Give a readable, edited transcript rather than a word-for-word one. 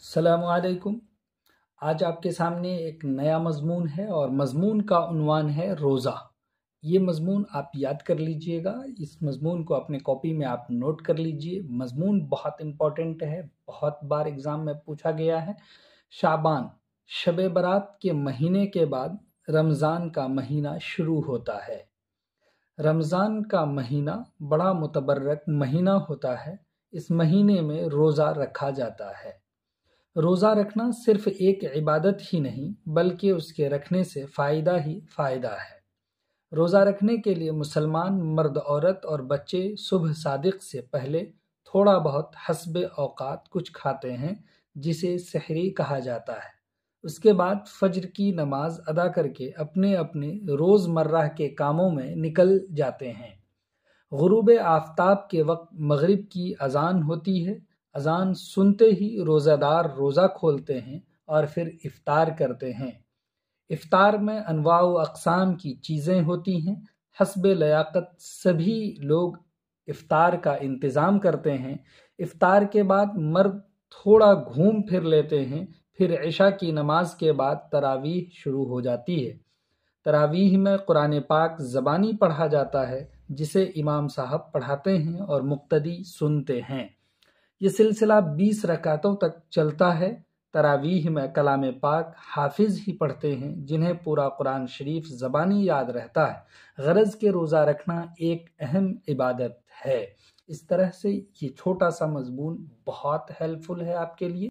السلام علیکم۔ آج آپ کے سامنے ایک نیا مضمون ہے اور مضمون کا عنوان ہے روزہ۔ یہ مضمون آپ یاد کر لیجئے گا، اس مضمون کو اپنے کاپی میں آپ نوٹ کر لیجئے۔ مضمون بہت امپورٹنٹ ہے، بہت بار ایگزام میں پوچھا گیا ہے۔ شعبان، شب برات کے مہینے کے بعد رمضان کا مہینہ شروع ہوتا ہے۔ رمضان کا مہینہ بڑا متبرک مہینہ ہوتا ہے۔ اس مہینے میں روزہ رکھا جاتا ہے۔ روزہ رکھنا صرف ایک عبادت ہی نہیں بلکہ اس کے رکھنے سے فائدہ ہی فائدہ ہے۔ روزہ رکھنے کے لیے مسلمان مرد، عورت اور بچے صبح صادق سے پہلے تھوڑا بہت حسب اوقات کچھ کھاتے ہیں جسے سحری کہا جاتا ہے۔ اس کے بعد فجر کی نماز ادا کر کے اپنے اپنے روز مرہ کے کاموں میں نکل جاتے ہیں۔ غروب آفتاب کے وقت مغرب کی اذان ہوتی ہے۔ اذان سنتے ہی روزہ دار روزہ کھولتے ہیں اور پھر افطار کرتے ہیں۔ افطار میں انواع و اقسام کی چیزیں ہوتی ہیں۔ حسب لیاقت سبھی لوگ افطار کا انتظام کرتے ہیں۔ افطار کے بعد مرد تھوڑا گھوم پھر لیتے ہیں، پھر عشاء کی نماز کے بعد تراویح شروع ہو جاتی ہے۔ تراویح میں قرآن پاک زبانی پڑھا جاتا ہے جسے امام صاحب پڑھاتے ہیں اور مقتدی سنتے ہیں۔ یہ سلسلہ 20 رکعتوں تک چلتا ہے۔ تراویح میں کلام پاک حافظ ہی پڑھتے ہیں جنہیں پورا قرآن شریف زبانی یاد رہتا ہے۔ غرض کہ روزہ رکھنا ایک اہم عبادت ہے۔ اس طرح سے یہ چھوٹا سا مضمون بہت ہیلپ فل ہے آپ کے لیے۔